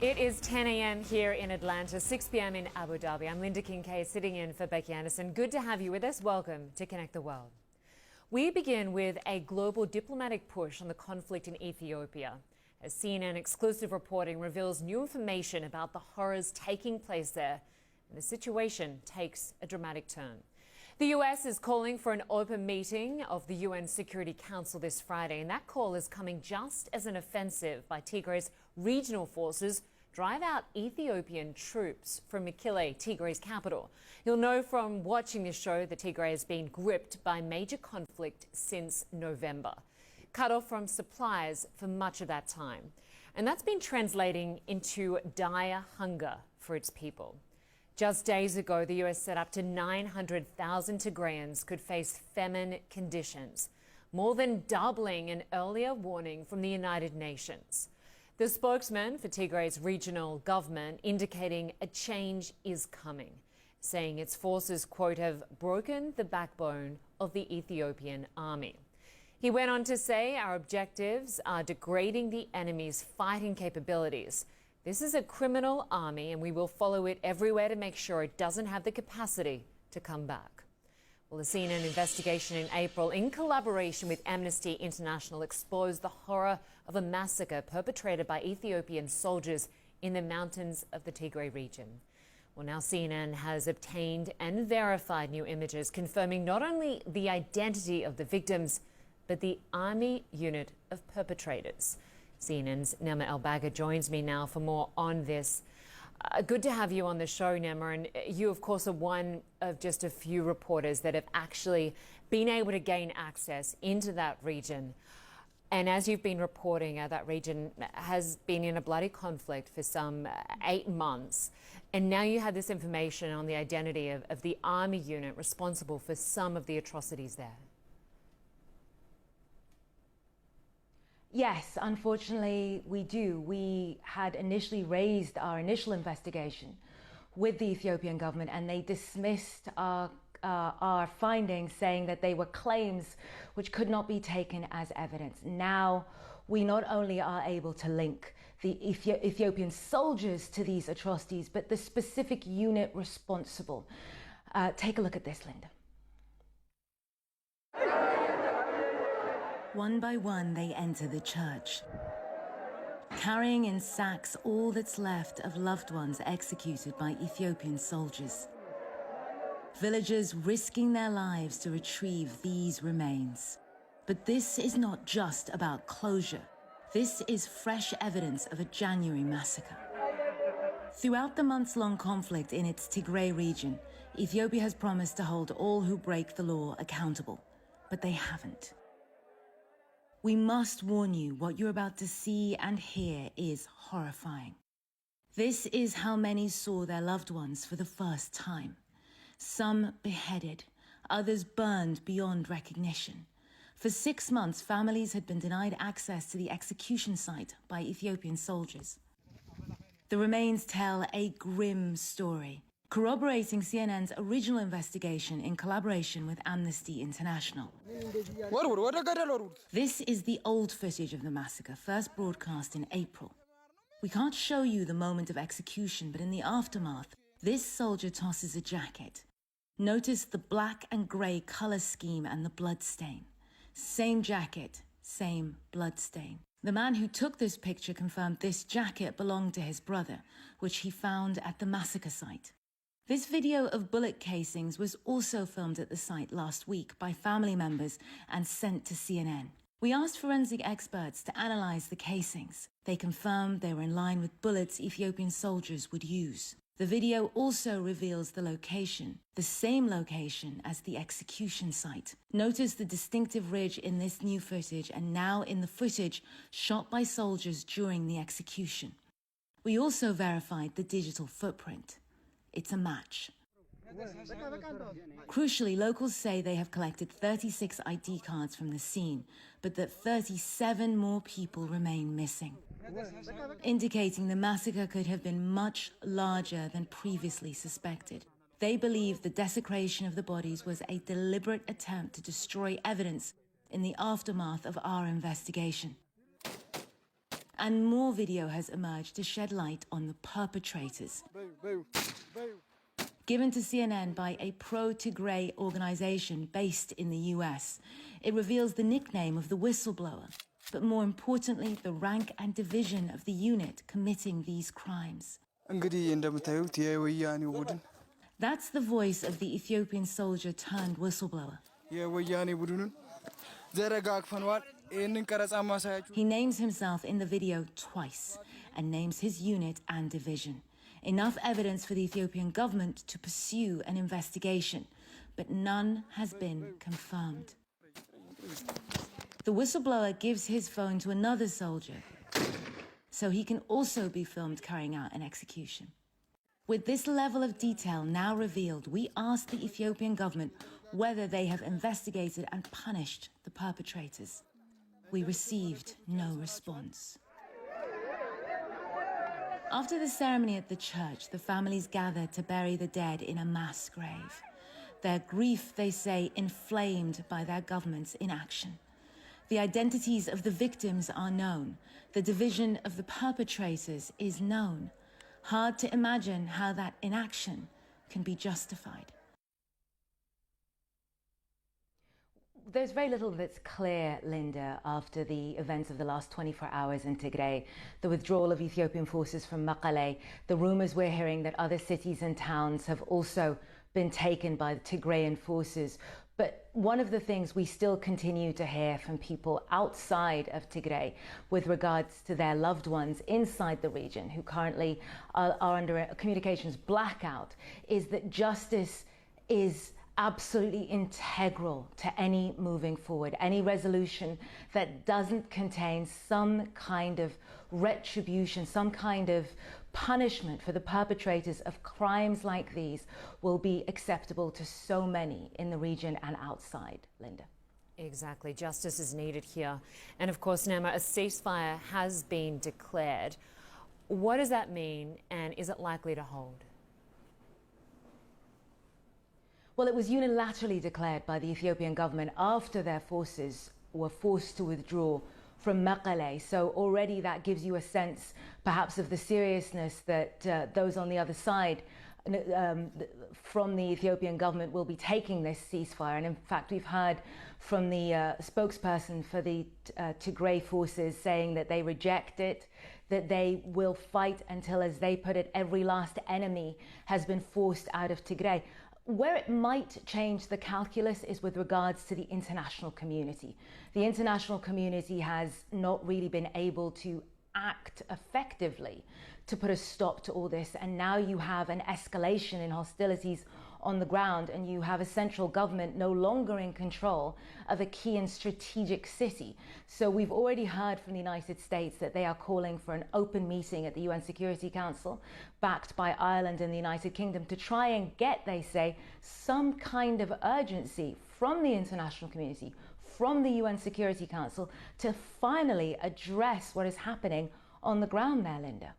It is 10 a.m. here in Atlanta, 6 p.m. in Abu Dhabi. I'm Linda Kincaid, sitting in for Becky Anderson. Good to have you with us. Welcome to Connect the World. We begin with a global diplomatic push on the conflict in Ethiopia, as CNN exclusive reporting reveals new information about the horrors taking place there, and the situation takes a dramatic turn. The U.S. is calling for an open meeting of the UN Security Council this Friday, and that call is coming just as an offensive by Tigray's regional forces drive out Ethiopian troops from Mekelle, Tigray's capital. You'll know from watching this show that Tigray has been gripped by major conflict since November, cut off from supplies for much of that time. And that's been translating into dire hunger for its people. Just days ago, the US said up to 900,000 Tigreans could face famine conditions, more than doubling an earlier warning from the United Nations. The spokesman for Tigray's regional government indicating a change is coming, saying its forces, quote, have broken the backbone of the Ethiopian army. He went on to say our objectives are degrading the enemy's fighting capabilities. This is a criminal army and we will follow it everywhere to make sure it doesn't have the capacity to come back. Well, the CNN investigation in April, in collaboration with Amnesty International, exposed the horror of a massacre perpetrated by Ethiopian soldiers in the mountains of the Tigray region. Well, now CNN has obtained and verified new images confirming not only the identity of the victims, but the army unit of perpetrators. CNN's Nema El-Bagga joins me now for more on this. Good to have you on the show, Nema, and you, of course, are one of just a few reporters that have actually been able to gain access into that region. And as you've been reporting, that region has been in a bloody conflict for some 8 months. And now you have this information on the identity of the army unit responsible for some of the atrocities there. Yes, unfortunately, we do. We had initially raised our initial investigation with the Ethiopian government, and they dismissed our findings, saying that they were claims which could not be taken as evidence. Now, we not only are able to link the Ethiopian soldiers to these atrocities, but the specific unit responsible. Take a look at this, Linda. One by one, they enter the church, carrying in sacks all that's left of loved ones executed by Ethiopian soldiers. Villagers risking their lives to retrieve these remains. But this is not just about closure. This is fresh evidence of a January massacre. Throughout the months-long conflict in its Tigray region, Ethiopia has promised to hold all who break the law accountable, but they haven't. We must warn you, what you're about to see and hear is horrifying. This is how many saw their loved ones for the first time. Some beheaded, others burned beyond recognition. For 6 months, families had been denied access to the execution site by Ethiopian soldiers. The remains tell a grim story, corroborating CNN's original investigation in collaboration with Amnesty International. This is the old footage of the massacre, first broadcast in April. We can't show you the moment of execution, but in the aftermath, this soldier tosses a jacket. Notice the black and grey colour scheme and the blood stain. Same jacket, same blood stain. The man who took this picture confirmed this jacket belonged to his brother, which he found at the massacre site. This video of bullet casings was also filmed at the site last week by family members and sent to CNN. We asked forensic experts to analyze the casings. They confirmed they were in line with bullets Ethiopian soldiers would use. The video also reveals the location, the same location as the execution site. Notice the distinctive ridge in this new footage and now in the footage shot by soldiers during the execution. We also verified the digital footprint. It's a match. Crucially, locals say they have collected 36 ID cards from the scene, but that 37 more people remain missing, indicating the massacre could have been much larger than previously suspected. They believe the desecration of the bodies was a deliberate attempt to destroy evidence in the aftermath of our investigation. And more video has emerged to shed light on the perpetrators. Given to CNN by a pro-Tigray organization based in the US, it reveals the nickname of the whistleblower, but more importantly, the rank and division of the unit committing these crimes. That's the voice of the Ethiopian soldier turned whistleblower. He names himself in the video twice and names his unit and division. Enough evidence for the Ethiopian government to pursue an investigation, but none has been confirmed. The whistleblower gives his phone to another soldier, so he can also be filmed carrying out an execution. With this level of detail now revealed, we asked the Ethiopian government whether they have investigated and punished the perpetrators. We received no response. After the ceremony at the church, the families gathered to bury the dead in a mass grave. Their grief, they say, inflamed by their government's inaction. The identities of the victims are known. The division of the perpetrators is known. Hard to imagine how that inaction can be justified. There's very little that's clear, Linda, after the events of the last 24 hours in Tigray, the withdrawal of Ethiopian forces from Mekelle, the rumors we're hearing that other cities and towns have also been taken by the Tigrayan forces. But one of the things we still continue to hear from people outside of Tigray with regards to their loved ones inside the region who currently are under a communications blackout is that justice is absolutely integral to any moving forward, any resolution that doesn't contain some kind of retribution, some kind of punishment for the perpetrators of crimes like these will be acceptable to so many in the region and outside, Linda. Exactly. Justice is needed here. And of course, Nema, a ceasefire has been declared. What does that mean, and is it likely to hold? Well, it was unilaterally declared by the Ethiopian government after their forces were forced to withdraw from Mekelle. So already that gives you a sense, perhaps, of the seriousness that those on the other side from the Ethiopian government will be taking this ceasefire. And in fact, we've heard from the spokesperson for the Tigray forces saying that they reject it, that they will fight until, as they put it, every last enemy has been forced out of Tigray. Where it might change the calculus is with regards to the international community. The international community has not really been able to act effectively to put a stop to all this. And now you have an escalation in hostilities on the ground, and you have a central government no longer in control of a key and strategic city. So we've already heard from the United States that they are calling for an open meeting at the UN Security Council, backed by Ireland and the United Kingdom, to try and get, they say, some kind of urgency from the international community, from the UN Security Council, to finally address what is happening on the ground there, Linda.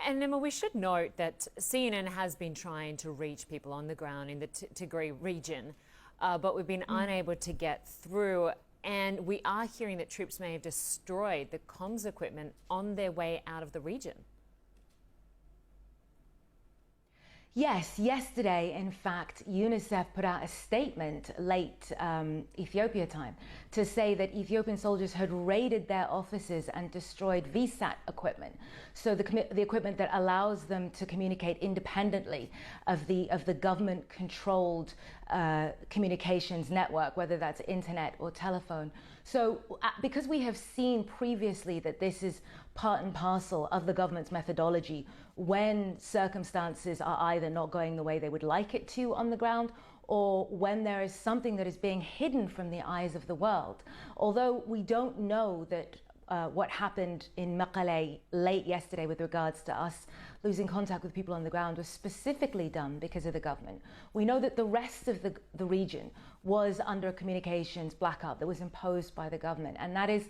And Nema, we should note that CNN has been trying to reach people on the ground in the Tigray region, but we've been unable to get through. And we are hearing that troops may have destroyed the comms equipment on their way out of the region. Yes, yesterday, in fact, UNICEF put out a statement late Ethiopia time to say that Ethiopian soldiers had raided their offices and destroyed VSAT equipment. So the equipment that allows them to communicate independently of the government-controlled communications network, whether that's internet or telephone. So because we have seen previously that this is part and parcel of the government's methodology when circumstances are either not going the way they would like it to on the ground, or when there is something that is being hidden from the eyes of the world. Although we don't know that what happened in Mekelle late yesterday with regards to us losing contact with people on the ground was specifically done because of the government. We know that the rest of the region was under a communications blackout that was imposed by the government, and that is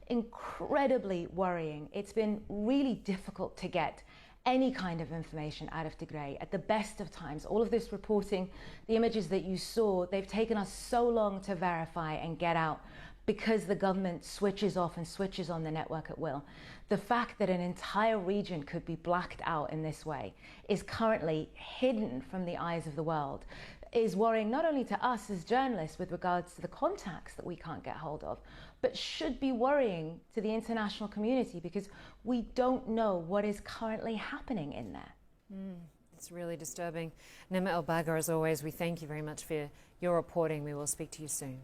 incredibly worrying. It's been really difficult to get any kind of information out of Tigray at the best of times. All of this reporting, the images that you saw, they've taken us so long to verify and get out. because the government switches off and switches on the network at will. The fact that an entire region could be blacked out in this way is currently hidden from the eyes of the world, is worrying not only to us as journalists with regards to the contacts that we can't get hold of, but should be worrying to the international community because we don't know what is currently happening in there. It's really disturbing. Nema El Baga, as always, we thank you very much for your reporting. We will speak to you soon.